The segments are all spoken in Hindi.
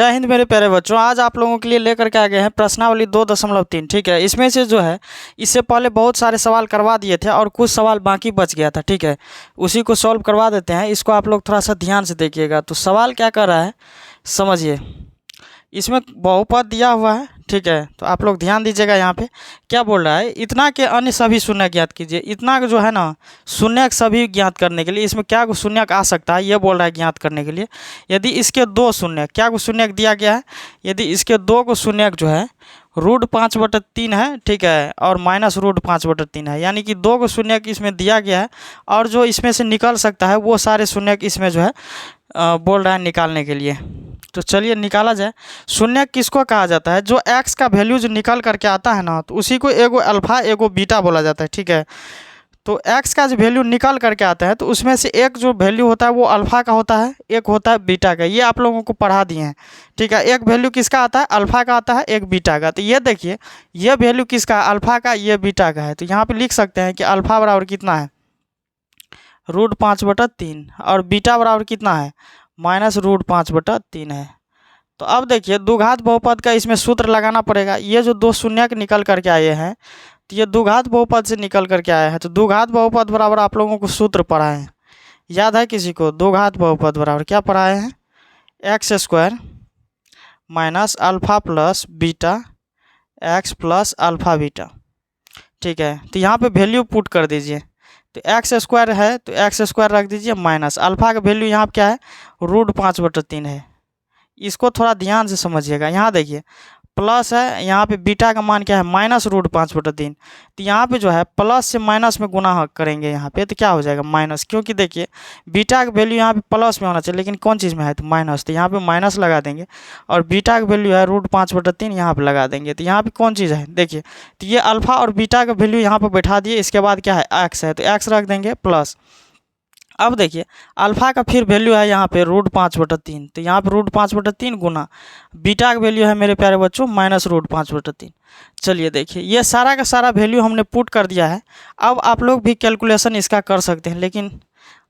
जय हिंद मेरे प्यारे बच्चों। आज आप लोगों के लिए लेकर के आ गए हैं प्रश्नावली 2.3। ठीक है, इसमें से जो है इससे पहले बहुत सारे सवाल करवा दिए थे और कुछ सवाल बाकी बच गया था। ठीक है, उसी को सॉल्व करवा देते हैं। इसको आप लोग थोड़ा सा ध्यान से देखिएगा। तो सवाल क्या कर रहा है समझिए। इसमें बहुपद दिया हुआ है। ठीक है, तो आप लोग ध्यान दीजिएगा। यहाँ पे क्या बोल रहा है, इतना के अन्य सभी शून्य ज्ञात कीजिए। इतना जो है ना शून्य सभी ज्ञात करने के लिए इसमें क्या शून्य आ सकता है ये बोल रहा है ज्ञात करने के लिए। यदि इसके दो शून्य क्या शून्य दिया गया है, यदि इसके दो को शून्य जो है √5/3 है। ठीक है, और -√5/3 है, यानी कि दो को शून्य इसमें दिया गया है और जो इसमें से निकल सकता है वो सारे शून्य इसमें जो है बोल रहा है निकालने के लिए। तो चलिए निकाला जाए। शून्य किसको कहा जाता है, जो x का वैल्यू जो निकल करके आता है ना, तो उसी को एगो अल्फा एगो बीटा बोला जाता है। ठीक है, तो x का जो वैल्यू निकल करके आता है तो उसमें से एक जो वैल्यू होता है वो अल्फा का होता है, एक होता है बीटा का। ये आप लोगों को पढ़ा दिए हैं। ठीक है, एक वैल्यू किसका आता है, अल्फा का आता है, एक बीटा का। तो ये देखिए ये वैल्यू किसका, अल्फा का, ये बीटा का है। तो यहाँ पे लिख सकते हैं कि अल्फा बराबर कितना है, √5/3 और बीटा बराबर कितना है, -√5/3 है। तो अब देखिए द्विघात बहुपद का इसमें सूत्र लगाना पड़ेगा। ये जो दो शून्य निकल करके आए हैं तो ये द्विघात बहुपद से निकल करके आया है। तो द्विघात बहुपद बराबर आप लोगों को सूत्र पढ़ाए हैं, याद है किसी को? द्विघात बहुपद बराबर क्या पढ़ाए हैं, x² minus alpha plus beta x plus alpha beta. ठीक है, तो यहाँ पे वैल्यू पुट कर दीजिए। तो x² है तो x² रख दीजिए, माइनस अल्फा का वैल्यू यहाँ क्या है, √5/3 है। इसको थोड़ा ध्यान से समझिएगा। यहाँ देखिए प्लस है, यहाँ पे बीटा का मान क्या है, -√5/3। तो यहाँ पे जो है प्लस से माइनस में गुना करेंगे यहाँ पे, तो क्या हो जाएगा माइनस, क्योंकि देखिए बीटा का वैल्यू यहाँ पे प्लस में होना चाहिए लेकिन कौन चीज़ में है तो माइनस। तो यहाँ पे माइनस लगा देंगे और बीटा का वैल्यू है √5/3 यहाँ पे लगा देंगे। तो यहाँ पे कौन चीज़ है देखिए, तो ये अल्फा और बीटा का वैल्यू यहाँ पर बैठा दिए। इसके बाद क्या है एक्स है, तो एक्स रख देंगे प्लस। अब देखिए अल्फा का फिर वैल्यू है यहाँ पे √5/3, तो यहाँ पे √5/3 गुना बीटा का वैल्यू है मेरे प्यारे बच्चों -√5/3। चलिए देखिए ये सारा का सारा वैल्यू हमने पुट कर दिया है। अब आप लोग भी कैलकुलेशन इसका कर सकते हैं, लेकिन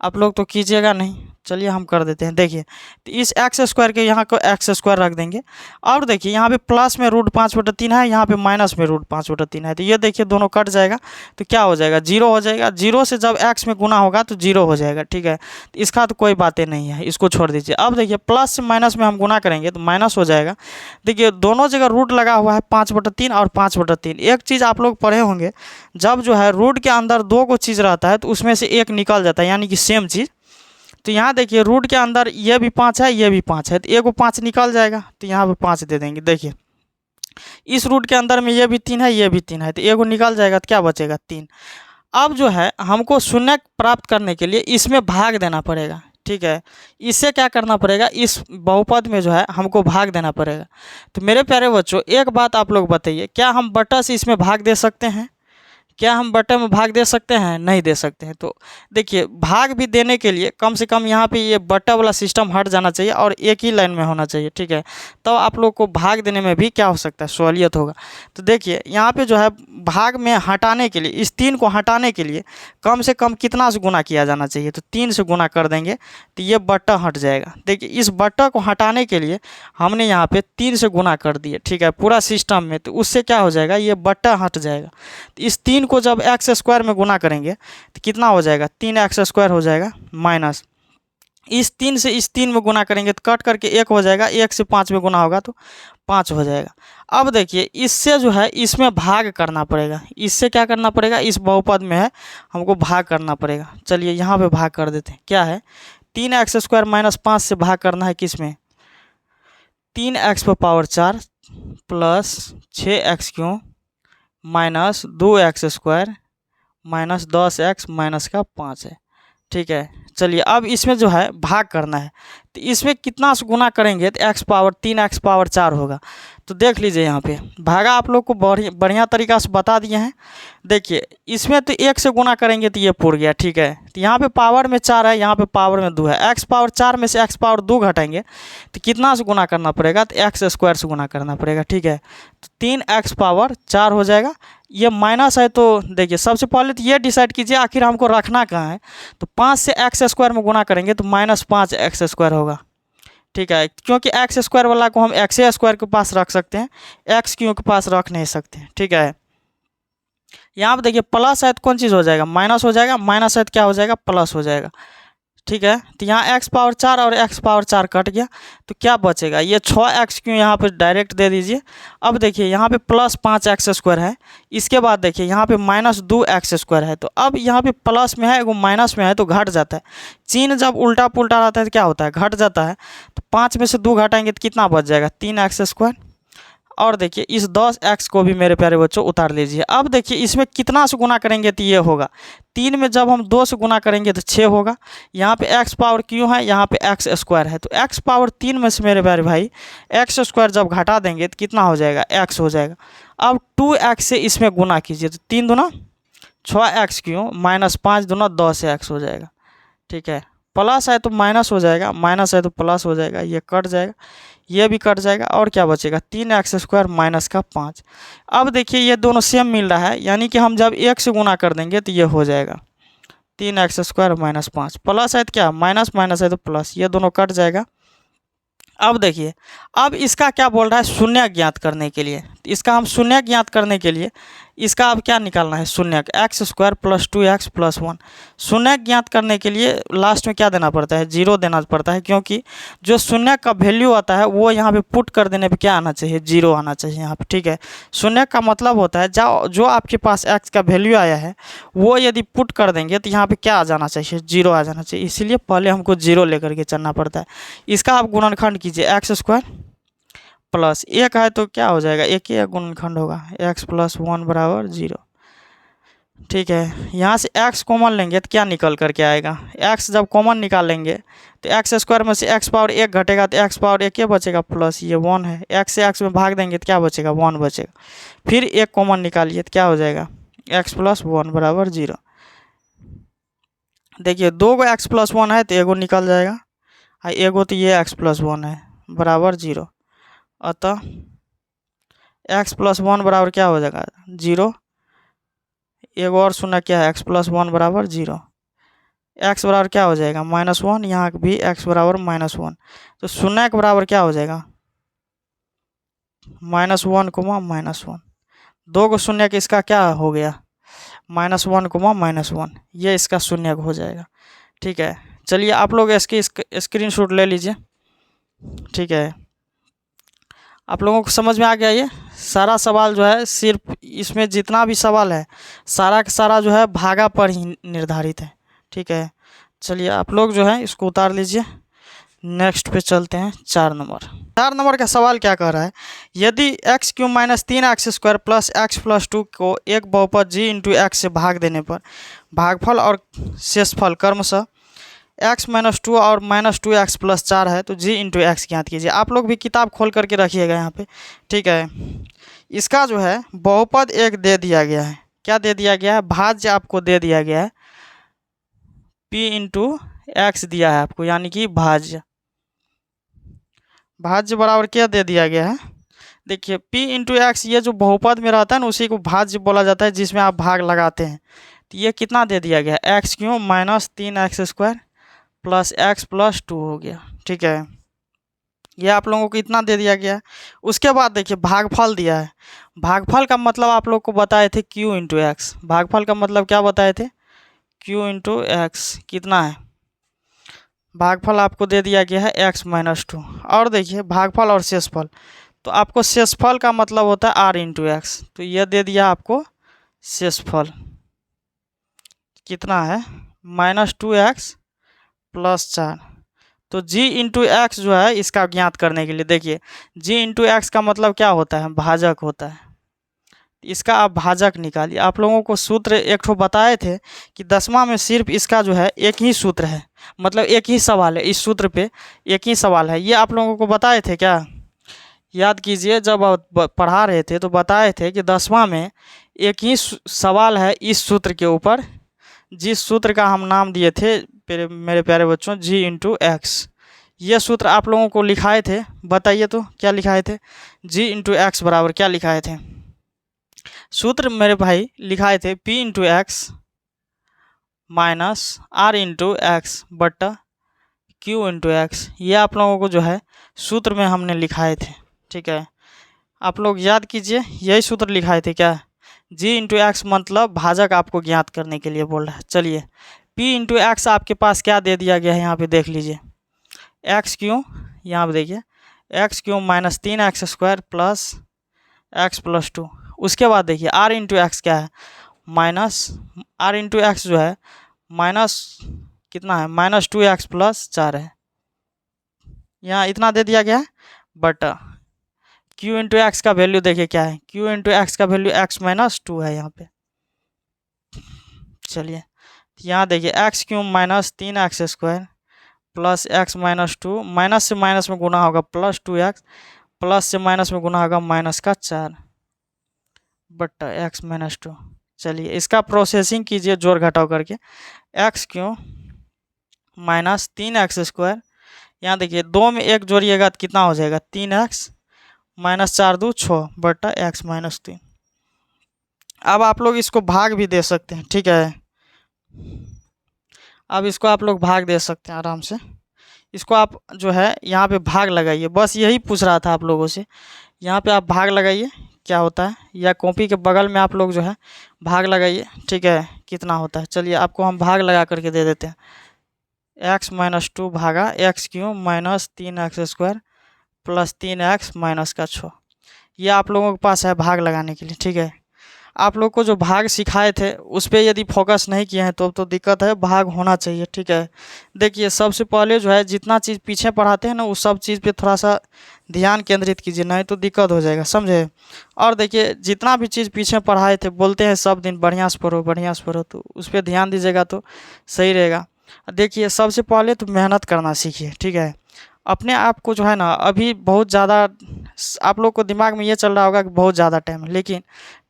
आप लोग तो कीजिएगा नहीं। चलिए हम कर देते हैं। देखिए तो इस x² के यहाँ को x² रख देंगे और देखिए यहाँ पे प्लस में √5/3 है, यहाँ पे माइनस में √5/3 है। तो ये देखिए दोनों कट जाएगा तो क्या हो जाएगा, 0 हो जाएगा। 0 से जब x में गुना होगा तो 0 हो जाएगा। ठीक है, तो इसका तो कोई बातें नहीं है, इसको छोड़ दीजिए। अब देखिए प्लस से माइनस में हम गुना करेंगे तो माइनस हो जाएगा। देखिए दोनों जगह रूट लगा हुआ है 5/3 और 5/3। एक चीज़ आप लोग पढ़े होंगे, जब जो है रूट के अंदर दो को चीज़ रहता है तो उसमें से एक निकल जाता है, यानी कि सेम चीज़। तो यहाँ देखिए रूट के अंदर ये भी 5 है, ये भी 5 है, तो एक को 5 निकल जाएगा तो यहाँ पे 5 दे देंगे। देखिए इस रूट के अंदर में ये भी 3 है, ये भी 3 है, तो एक को निकल जाएगा तो क्या बचेगा 3। अब जो है हमको शून्य प्राप्त करने के लिए इसमें भाग देना पड़ेगा। ठीक है, इससे क्या करना पड़ेगा, इस बहुपद में जो है हमको भाग देना पड़ेगा। तो मेरे प्यारे बच्चों एक बात आप लोग बताइए, क्या हम बटा से इसमें भाग दे सकते हैं? क्या हम बटे में भाग दे सकते हैं? नहीं दे सकते हैं। तो देखिए भाग भी देने के लिए कम से कम यहाँ पे ये बटा वाला सिस्टम हट जाना चाहिए और एक ही लाइन में होना चाहिए। ठीक है, तो आप लोग को भाग देने में भी क्या हो सकता है, सहूलियत होगा। तो देखिए यहाँ पे जो है भाग में हटाने के लिए, इस 3 को हटाने के लिए कम से कम कितना से गुना किया जाना चाहिए, तो 3 से गुना कर देंगे तो ये बट्टा हट जाएगा। देखिए इस बट्टा को हटाने के लिए हमने यहाँ पे 3 से गुना कर दिए। ठीक है, पूरा सिस्टम में, तो उससे क्या हो जाएगा, ये बट्टा हट जाएगा। तो इस 3 को जब x² में गुना करेंगे तो कितना हो जाएगा, 3x² हो जाएगा, माइनस इस 3 से इस 3 में गुना करेंगे तो कट करके 1 हो जाएगा, 1 से 5 में गुना होगा तो 5 हो जाएगा। अब देखिए इससे जो है इसमें भाग करना पड़ेगा। इससे क्या करना पड़ेगा, इस बहुपद में है हमको भाग करना पड़ेगा। चलिए यहाँ पे भाग कर देते हैं। क्या है, 3x² - 5 से भाग करना है किस में, 3x⁴ plus 6x³ minus 2x² minus 10x minus का 5 है। ठीक है, चलिए अब इसमें जो है भाग करना है तो इसमें कितना से गुना करेंगे तो x⁴ होगा। तो देख लीजिए यहाँ पे भागा आप लोग को बढ़िया तरीका से बता दिए हैं। देखिए इसमें तो 1 से गुना करेंगे तो ये पुर गया। ठीक है, तो यहाँ पे पावर में 4 है, यहाँ पे पावर में 2 है। x⁴ में से x⁴ घटाएंगे तो कितना से गुना करना पड़ेगा, तो x² से गुना करना पड़ेगा। ठीक है, तो 3x⁴ हो जाएगा। ये माइनस है तो देखिए सबसे पहले तो ये डिसाइड कीजिए आखिर हमको रखना कहाँ है। तो 5 से x² में गुना करेंगे तो -5x² होगा। ठीक है, क्योंकि एक्स स्क्वायर वाला को हम एक्स स्क्वायर के पास रख सकते हैं, एक्स क्यू के पास रख नहीं सकते। ठीक है, यहाँ पे देखिए प्लस है तो कौन चीज़ हो जाएगा, माइनस हो जाएगा, माइनस है तो क्या हो जाएगा, प्लस हो जाएगा। ठीक है, तो यहाँ एक्स पावर 4 और एक्स पावर 4 कट गया, तो क्या बचेगा, ये 6x क्यों यहाँ पे डायरेक्ट दे दीजिए। अब देखिए यहाँ पे प्लस 5x स्क्वायर है, इसके बाद देखिए यहाँ पे माइनस 2x स्क्वायर है, तो अब यहाँ पे प्लस में है एगो माइनस में है तो घट जाता है। चिन्ह जब उल्टा पुल्टा रहता है तो क्या होता है, घट जाता है। तो 5 में से 2 घटाएंगे तो कितना बच जाएगा, 3x स्क्वायर। और देखिए इस 10x को भी मेरे प्यारे बच्चों उतार लीजिए। अब देखिए इसमें कितना से गुना करेंगे तो ये होगा, 3 में जब हम 2 से गुना करेंगे तो 6 होगा। यहाँ पे x पावर क्यों है, यहाँ पे x स्क्वायर है, तो x पावर 3 में से मेरे प्यारे भाई x स्क्वायर जब घटा देंगे तो कितना हो जाएगा, x हो जाएगा। अब 2x से इसमें गुना कीजिए तो 3 दूना 6x क्यों माइनस 5 दूना 10x हो जाएगा। ठीक है, प्लस है तो माइनस हो जाएगा, माइनस है तो प्लस हो जाएगा, ये कट जाएगा, ये भी कट जाएगा, और क्या बचेगा, 3x स्क्वायर माइनस का 5। अब देखिए ये दोनों सेम मिल रहा है, यानी कि हम जब 1 से गुना कर देंगे तो ये हो जाएगा 3x स्क्वायर माइनस 5। प्लस है तो क्या, माइनस, माइनस है तो प्लस, ये दोनों कट जाएगा। अब देखिए अब इसका क्या बोल रहा है, शून्य ज्ञात करने के लिए, इसका हम शून्य ज्ञात करने के लिए इसका अब क्या निकालना है, शून्य, x square plus 2x plus 1। शून्य ज्ञात करने के लिए लास्ट में क्या देना पड़ता है, 0 देना पड़ता है, क्योंकि जो शून्य का वैल्यू आता है वो यहाँ पे पुट कर देने पे क्या आना चाहिए, 0 आना चाहिए यहाँ पे। ठीक है, शून्य का मतलब होता है जो आपके पास x का वैल्यू आया है वो यदि पुट कर देंगे तो यहाँ पे क्या आ जाना चाहिए, 0 आ जाना चाहिए, इसीलिए पहले हमको 0 लेकर के चलना पड़ता है। इसका आप गुणनखंड कीजिए, एक्स स्क्वायर प्लस 1 है तो क्या हो जाएगा, एक ही गुणनखंड होगा, x प्लस 1 बराबर 0। ठीक है, यहाँ से x कॉमन लेंगे तो क्या निकल करके आएगा, x जब कॉमन निकाल लेंगे तो एक्स स्क्वायर में से x पावर 1 घटेगा तो x पावर 1 बचेगा, प्लस ये 1 है, x से x में भाग देंगे तो क्या बचेगा, 1 बचेगा। फिर एक कॉमन निकालिए तो क्या हो जाएगा, x प्लस 1 बराबर 0। देखिए 2 गो x प्लस 1 है तो एगो निकल जाएगा, और एगो तो ये x प्लस 1 है बराबर 0। अतः x प्लस 1 बराबर क्या हो जाएगा, 0। एक और शून्य क्या है, x प्लस 1 बराबर 0। x बराबर क्या हो जाएगा, -1, यहाँ भी x बराबर -1, तो शून्य के बराबर क्या हो जाएगा, -1, -1। 2 को शून्य के इसका क्या हो गया, -1, -1, ये इसका शून्य हो जाएगा। ठीक है, चलिए आप लोग इसकी स्क्रीनशॉट ले लीजिए। ठीक है, आप लोगों को समझ में आ गया, ये सारा सवाल जो है सिर्फ इसमें जितना भी सवाल है सारा का सारा जो है भागा पर ही निर्धारित है। ठीक है, चलिए आप लोग जो है इसको उतार लीजिए। नेक्स्ट पे चलते हैं, 4 नंबर। 4 नंबर का सवाल क्या कह रहा है, यदि x cube minus 3x square plus x plus 2 को एक बहुपद g इंटू एक्स से भाग देने पर भागफल और शेषफल क्रमशः x माइनस 2 और -2x प्लस 4 है, तो g इंटू एक्स ज्ञात कीजिए। आप लोग भी किताब खोल करके रखिएगा यहाँ पे। ठीक है, इसका जो है बहुपद एक दे दिया गया है, क्या दे दिया गया है, भाज्य आपको दे दिया गया है, p इंटू एक्स दिया है आपको, यानी कि भाज्य बराबर क्या दे दिया गया है, देखिए p इंटू एक्स, ये जो बहुपद में रहता है ना उसी को भाज्य बोला जाता है, जिसमें आप भाग लगाते हैं। तो ये कितना दे दिया गया है, x क्यों minus 3x square plus x plus 2 हो गया। ठीक है, ये आप लोगों को इतना दे दिया गया है। उसके बाद देखिए भागफल दिया है, भागफल का मतलब आप लोग को बताए थे q इंटू एक्स, भागफल का मतलब क्या बताए थे, q इंटू एक्स कितना है, भागफल आपको दे दिया गया है x माइनस 2। और देखिए भागफल और शेषफल, तो आपको शेषफल का मतलब होता है r इंटू एक्स, तो यह दे दिया आपको शेषफल कितना है, -2x प्लस 4। तो g इंटू एक्स जो है इसका ज्ञात करने के लिए देखिए g इंटू एक्स का मतलब क्या होता है, भाजक होता है, इसका आप भाजक निकालिए। आप लोगों को सूत्र एक ठो बताए थे कि 10वां में सिर्फ इसका जो है एक ही सूत्र है, मतलब एक ही सवाल है, इस सूत्र पे एक ही सवाल है, ये आप लोगों को बताए थे क्या, याद कीजिए जब आप पढ़ा रहे थे तो बताए थे कि 10वां में एक ही सवाल है इस सूत्र के ऊपर, जिस सूत्र का हम नाम दिए थे मेरे प्यारे बच्चों g इंटू एक्स। ये सूत्र आप लोगों को लिखाए थे, बताइए तो क्या लिखाए थे, g इंटू एक्स बराबर क्या लिखाए थे, सूत्र मेरे भाई लिखाए थे p into x minus r into x बट्टा क्यू इंटू एक्स, ये आप लोगों को जो है सूत्र में हमने लिखाए थे, ठीक है। आप लोग याद कीजिए, यही सूत्र लिखाए थे क्या, जी इंटू एक्स, मतलब भाजक आपको ज्ञात करने के लिए बोल रहा है। चलिए पी इंटू एक्स आपके पास क्या दे दिया गया है, यहाँ पे देख लीजिए, एक्स क्यू, यहाँ पे देखिए x Q minus 3x² plus x plus 2। उसके बाद देखिए आर इंटू एक्स क्या है, माइनस आर इंटू एक्स जो है माइनस कितना है, -2x प्लस 4 है, यहाँ इतना दे दिया गया है। बट q इंटू एक्स का वैल्यू देखिए क्या है, q इंटू एक्स का वैल्यू x माइनस 2 है यहाँ पे। चलिए यहाँ देखिए x cube minus 3x² plus x minus 2, minus से माइनस में गुना होगा प्लस 2x, प्लस से माइनस में गुना होगा -4 बट्टा एक्स माइनस 2। चलिए इसका प्रोसेसिंग कीजिए जोड़ घटाव करके, एक्स क्यूब माइनस 3x², यहाँ देखिए 2 में 1 जोड़िएगा तो कितना हो जाएगा, 3x माइनस 4 2 6 बट्टा एक्स माइनस 3। अब आप लोग इसको भाग भी दे सकते हैं, ठीक है। अब इसको आप लोग भाग दे सकते हैं आराम से, इसको आप जो है यहाँ पे भाग लगाइए, बस यही पूछ रहा था आप लोगों से, यहाँ पे आप भाग लगाइए क्या होता है, या कॉपी के बगल में आप लोग जो है भाग लगाइए, ठीक है, कितना होता है। चलिए आपको हम भाग लगा करके दे देते हैं, एक्स माइनस 2 भागा x cube minus 3x² plus 3x minus का 6, ये आप लोगों के पास है भाग लगाने के लिए, ठीक है। आप लोग को जो भाग सिखाए थे उस पर यदि फोकस नहीं किए हैं तो दिक्कत है, भाग होना चाहिए, ठीक है। देखिए सबसे पहले जो है जितना चीज़ पीछे पढ़ाते हैं ना उस सब चीज़ पे थोड़ा सा ध्यान केंद्रित कीजिए, नहीं तो दिक्कत हो जाएगा, समझे। और देखिए जितना भी चीज़ पीछे पढ़ाए थे, बोलते हैं सब दिन बढ़िया से पढ़ो बढ़िया से पढ़ो, तो उस पर ध्यान दीजिएगा तो सही रहेगा। देखिए सबसे पहले तो मेहनत करना सीखिए, ठीक है। अपने आप को जो है ना, अभी बहुत ज़्यादा आप लोग को दिमाग में ये चल रहा होगा कि बहुत ज़्यादा टाइम है, लेकिन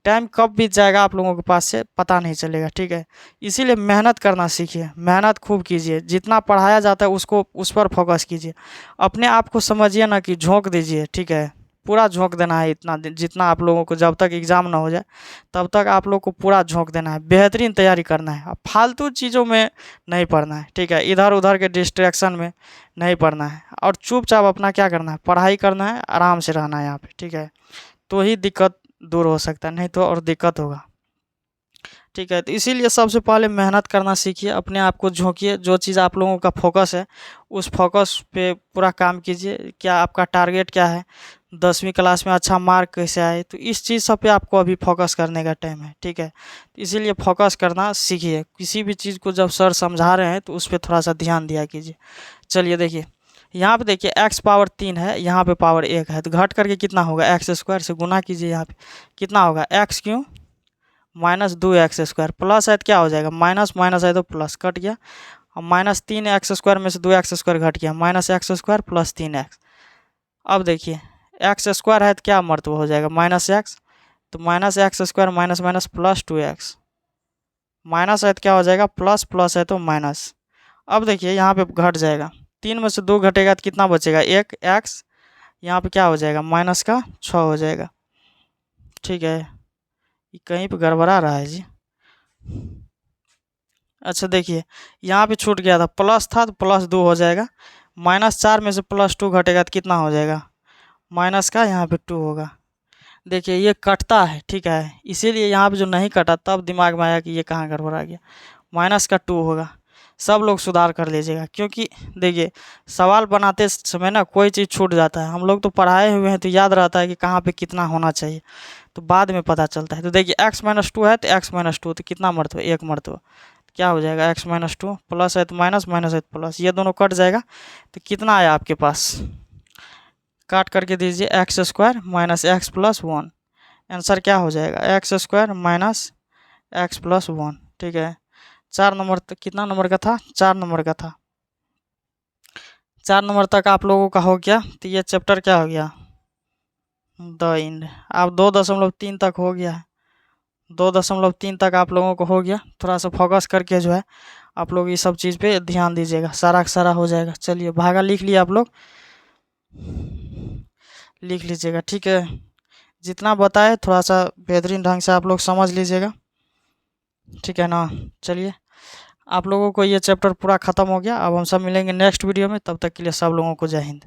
टाइम कब बीत जाएगा आप लोगों के पास से पता नहीं चलेगा, ठीक है। इसीलिए मेहनत करना सीखिए, मेहनत खूब कीजिए, जितना पढ़ाया जाता है उसको उस पर फोकस कीजिए, अपने आप को समझिए ना कि झोंक दीजिए, ठीक है। पूरा झोंक देना है इतना जितना आप लोगों को, जब तक एग्ज़ाम ना हो जाए तब तक आप लोग को पूरा झोंक देना है, बेहतरीन तैयारी करना है, अब फालतू चीज़ों में नहीं पढ़ना है, ठीक है, इधर उधर के डिस्ट्रैक्शन में नहीं पढ़ना है, और चुपचाप अपना क्या करना है, पढ़ाई करना है, आराम से रहना है यहाँ पे, ठीक है। तो ही दिक्कत दूर हो सकता है, नहीं तो और दिक्कत होगा, ठीक है। तो इसीलिए सबसे पहले मेहनत करना सीखिए, अपने आप को झोंकिए, जो चीज़ आप लोगों का फोकस है उस फोकस पे पूरा काम कीजिए। क्या आपका टारगेट क्या है, 10वीं क्लास में अच्छा मार्क कैसे आए, तो इस चीज़ सब पे आपको अभी फोकस करने का टाइम है, ठीक है। तो इसीलिए फोकस करना सीखिए, किसी भी चीज़ को जब सर समझा रहे हैं तो उस पर थोड़ा सा ध्यान दिया कीजिए। चलिए देखिए यहाँ पे देखिए एक्स पावर 3 है, यहाँ पे पावर 1 है, तो घट करके कितना होगा, x² से गुना कीजिए, यहाँ पे कितना होगा, x cube minus 2x² plus है तो क्या हो जाएगा, माइनस माइनस है तो प्लस कट गया, और माइनस 3x² में से 2x² घट गया, -x² प्लस 3x। अब देखिए x² है तो क्या मर्तबा हो जाएगा, -x, तो -x² minus minus plus 2x, minus है तो क्या हो जाएगा, प्लस प्लस है तो माइनस। अब देखिए यहाँ पे घट जाएगा, 3 में से 2 घटेगा तो कितना बचेगा, 1 x, यहाँ पे क्या हो जाएगा, माइनस का 6 हो जाएगा, ठीक है। ये कहीं पे गड़बड़ा रहा है जी। अच्छा देखिए यहाँ पे छूट गया था, प्लस था तो +2 हो जाएगा, -4 में से +2 घटेगा तो कितना हो जाएगा, माइनस का यहाँ पे 2 होगा। देखिए ये कटता है, ठीक है, इसीलिए यहाँ पे जो नहीं कटा तब दिमाग में आया कि ये कहाँ गड़बड़ा गया, -2 होगा। सब लोग सुधार कर लीजिएगा, क्योंकि देखिए सवाल बनाते समय ना कोई चीज़ छूट जाता है, हम लोग तो पढ़ाए हुए हैं तो याद रहता है कि कहाँ पे कितना होना चाहिए, तो बाद में पता चलता है। तो देखिए x-2 है तो x-2 तो कितना मरतबा, 1 मरतबा, क्या हो जाएगा, x-2 प्लस है तो माइनस, माइनस है तो प्लस, ये दोनों कट जाएगा तो कितना आया आपके पास, काट करके दीजिए x² minus x plus 1, answer क्या हो जाएगा, x² माइनस x प्लस 1, ठीक है। 4 नंबर तक, कितना नंबर का था, 4 नंबर का था, 4 नंबर तक आप लोगों का हो गया। तो ये चैप्टर क्या हो गया, द इंड। अब 2.3 तक हो गया है, 2.3 तक आप लोगों को हो गया। थोड़ा सा फोकस करके जो है आप लोग ये सब चीज़ पे ध्यान दीजिएगा, सारा का सारा हो जाएगा। चलिए भागा लिख लिया आप लोग, लिख लीजिएगा, ठीक है। जितना बताए थोड़ा सा बेहतरीन ढंग से आप लोग समझ लीजिएगा, ठीक है ना। चलिए आप लोगों को ये चैप्टर पूरा ख़त्म हो गया। अब हम सब मिलेंगे नेक्स्ट वीडियो में, तब तक के लिए सब लोगों को जय हिंद।